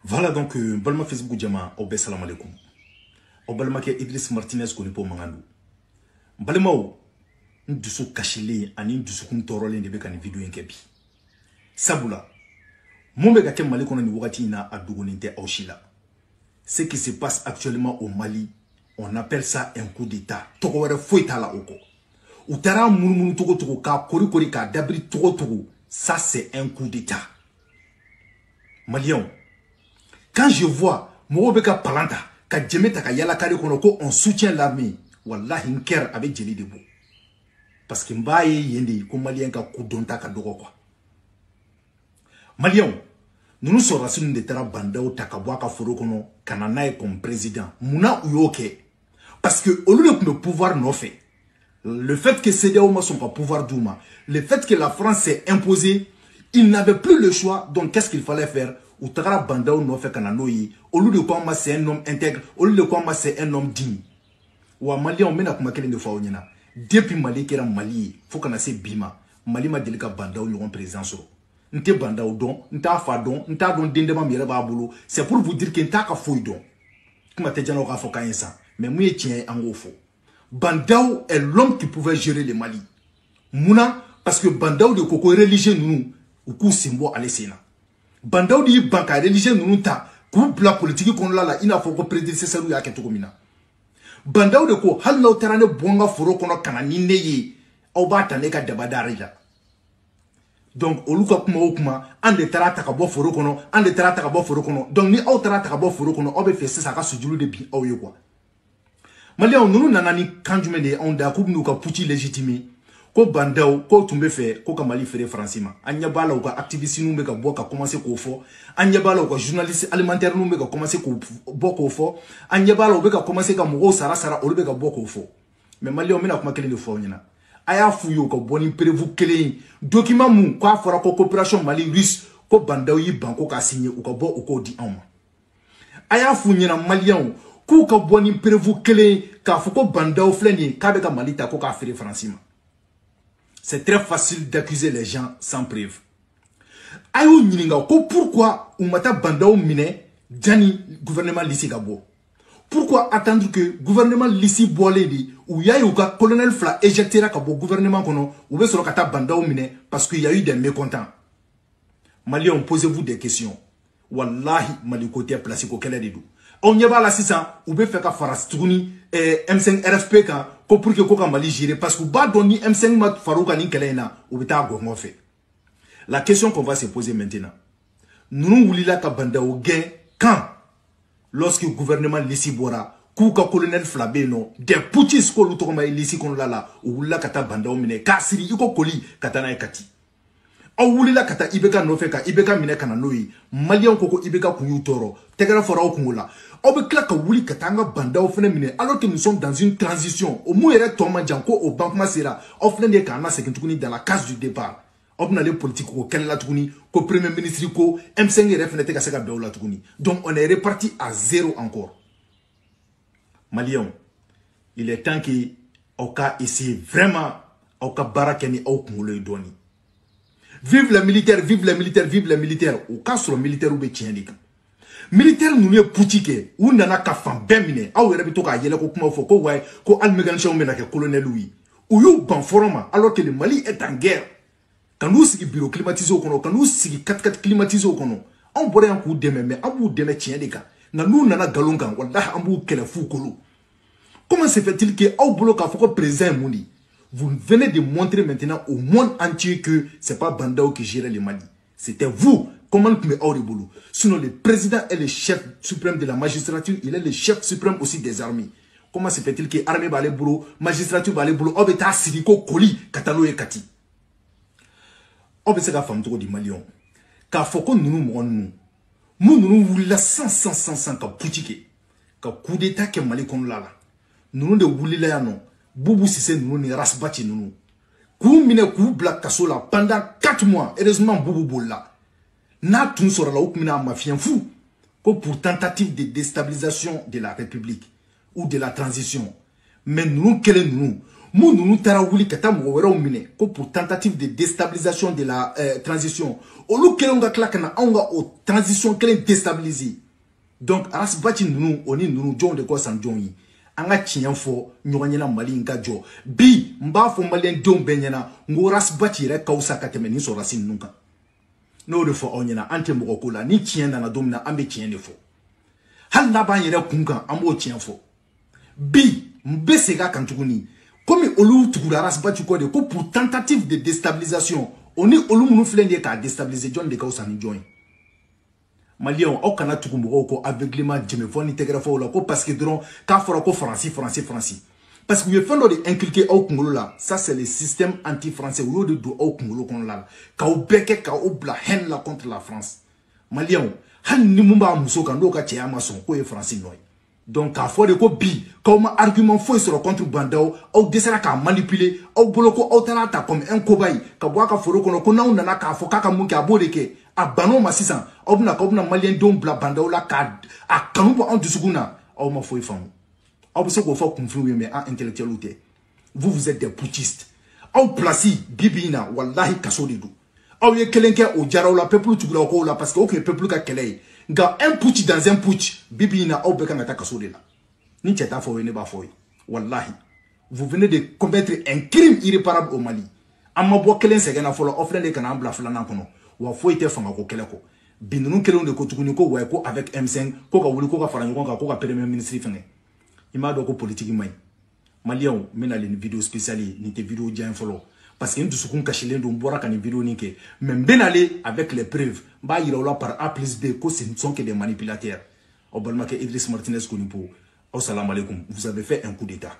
Voilà donc balma Facebook jama au be salam alaikum. Au balma ke Idriss Martinez ko lipo mangandu. Balmao ndusu kashile ani ndusu kun torole ndebe kan video yenkebi. Sabula mombe ga ke Mali kono ni wakati na adugoninte aushila. Ce qui se passe actuellement au Mali, on appelle ça un coup d'état. Toko were foita la oko. Utara murumunu togo ka kori ka dabri togo. Ça c'est un coup d'état. Malion. Quand je vois Morobeka Palanta, ka Djemeta ka yala kare konoko, on soutient l'armée. Wallahi nker avec Djeli Debo. Parce que mbaye yende ko malien ka kudonta ka dogo kwa. Malion, nous sommes rassurés de terra bandao takabwa ka foro kono kananae comme président. Muna uyoke. Parce que au lieu de le pouvoir non fait, le fait que CDAO ne sont pas pouvoir d'Ouma, le fait que la France s'est imposée, il n'avait plus le choix. Donc qu'est-ce qu'il fallait faire? Ou Tagara Bandao no fait kananoyi, au lieu de quoi c'est un homme intègre, au lieu de quoi c'est un homme digne. Ou à Mali on mène à Kumakele de Faonyana. Depuis Mali qui est Mali, faut qu'on a ces bima. Mali m'a dit que Bandao y auront présence. N'te Bandao don, n'ta fadon, n'ta don dindema mireba abolo. C'est pour vous dire qu'il n'ta ka fouille don. Comme t'es déjà au rafoka ça. Mais moi tiens en gros faux. Bandao est l'homme qui pouvait gérer le Mali. Mouna, parce que Bandao de Koko religieux nous, ou coup simbo à l'essena. Bandao di banka religieux nous ta, coupe la politique qu'on l'a, il n'a pas prédécesseur ou y'a komina. Bandao de ko, hal na terane bonga foro kono kanani neye, au bata neka debadarija. Donc, au luka kuma okuma, an de tera takabo foro kono, an de tera takabo foro kono. Donc, ni au tera takabo foro kono, obe fesse saka sujulu de bi au yekwa. Malian, nous nanani kanjume de on da coupe nous ka puti légitimé. Ko bandao, ko tumbe fe, ko kamali fere francima. Anya bala ou ka activiste nous meka boka commencer ko fo. Anya bala ou ka journaliste alimentaire nous meka commencer ko boko fo. Anya bala ou beka commencer ka mougo sara ou beka boko fo. Mais Malian, mena kuma kele de fo nyina. Aya fuyo ko boni prévu kele document mou kwa fora ko coopération Mali russe ko bandao yi banko ka signé ou ka bo ou ko di anma. Aya fu nyina Malian ko ka boni prévu kele ka foko bandao fleni ka beka Mali ta ko ka fere francima. C'est très facile d'accuser les gens sans preuve. Ayo nyininga ko pourquoi umata bandao mine jani gouvernement lycée gabo. Pourquoi attendre que gouvernement lycée boaledi ou ya yo ka colonel Fla éjectera ka bo gouvernement kono ou be solo kata bandao mine parce qu'il y a eu des mécontents. Maliens, posez-vous des questions. Wallahi Mali côté placé ko kele dedu. On y va là 600 ou be fait ka farastuni M5 RFP ka ko pour que ko ka Mali gérer parce que ba doni M5 mat farouka ni kelena ou beta gongo fait. La question qu'on va se poser maintenant. Nous wulila ka bandao gain quand lorsque le gouvernement Lissi Bora, Kouka colonel Flabeno, des poutis ko lutokoma Lissi kon lala, ou wula kata bandao mine, kasiri iko koli katana ekati. Ou wulila kata ibeka nofeka, ibeka mine kananoyi, Malian koko ibeka kunyu toro, tegara fora okungola. Ou be klaka wuli katanga bandao fene mine, alors que nous sommes dans une transition. Au mouere toma janko au banque masera, ou fene de kana sekentukuni dans la case du départ. On a les politiques au Canada, au premier ministre, au M5 RF, donc on est reparti à zéro encore. Maliens, il est temps qu'on essaie vraiment au barakeni au Koumoulé Doni. Vive les militaires, vive les militaires, vive les militaires. Au cas sur le militaire ou Bétienika. Militaire nous est poutique, ou n'ana qu'à fan bemine, ou rebitoka yele ko kuma foko way, ko almegancha ou menake colonel Louis. Ou you ban forma, alors que le Mali est en guerre. Quand nous sommes bureau climatisé au kono, quand nous sommes 4x4 climatisé au kono, on pourrait un coup de mais on vous démet tien des cas. Nous n'avons galongan, wallah ambu kele fou kolo. Comment se fait-il que au boulot qu'a fait président Mouni, vous venez de montrer maintenant au monde entier que c'est pas Bandao qui gérait le Mali. C'était vous, comment vous mettez au boulot. Sinon le président est le chef suprême de la magistrature, il est le chef suprême aussi des armées. Comment se fait-il que l'armée va aller boulot, magistrature va aller boulot, obeta siriko koli, katalo et kati. On peut se faire femme trop du Malion. Car faut qu'on nous voulons 100 ka boutique. Ka coup d'état que Mali kon lala. Nous de voulons là non. Boubou si c'est nous ne rasbati nous. Kou mine kou black kasola pendant 4 mois. Heureusement boubou bolla. Na tout sera là ou mina mafien fou. Ko pour tentative de déstabilisation de la République ou de la transition. Mais nous quel nous Mou nous tara wuli kata mo wera mine ko pour tentative de déstabilisation de la transition. Olu kelonga klakana onga o transition kelen déstabiliser. Donc aras bati nous oni nous jon de ko san jon yi. Anga tiyan fo nyoganyela mali nga jo. Bi mba fo malien don benyana ngo ras bati re kausa kateme ni so rasin nunka. No de fo onyena ante mo ko la ni tiyan na domina ambe tiyan de fo. Hal na ban yere kunkan ambo tiyan fo. Bi mbe sega kantuguni. Comme olu tugura ras bati ko de ko pour tentative de déstabilisation. Oni olu munu flende ka déstabiliser John de kausa ni join. Malien au kana tukumbo ko aveuglement jeme foni tegra fo la ko parce que dron ka fora ko français parce que le fait de inculquer au Congolo là ça c'est le système anti-français ou de do au Congolo kon là ka o beke ka o bla haine là contre la France. Malien han ni mumba muso kan do ka tia mason ko e français noy. Donc ka fo de ko bi comme argument fo sur contre bandao au desera ka manipuler au boloko au talata comme un cobaye ka boa ka foro kono ko na unana ka fo ka munki abodeke a bano masisan obna malien don bla bandao la ka a kanu en dusuguna au ma fo ifam au se ko fo confirmer mais en intellectualité vous êtes des putschistes au placé bibina wallahi kasolidu au ye kelenke o jara la peuple tugula ko la parce que aucun peuple ka kelay ga un putsch dans un putsch bibina au beka ngata kasodela ni teta fo ne ba fo wallahi vous venez de commettre un crime irréparable au Mali amma bo kelen segena fo la offre de kana bla flana kono wa fo ite fanga ko keleko binunu kelon de ko tuguni ko wa ko avec M5 ko ka wuli ko ka faranyo ko ka premier ministre fenge ima do ko politique may malien mena le vidéo spéciale ni te vidéo dien folo parce que ndu sukun kashile ndo mbora kan vidéo ni ke même ben aller avec les preuves ba yira par A plus B ko ce ne sont que des manipulateurs au balma que Idriss Martinez Konipo au salam alaikum vous avez fait un coup d'état.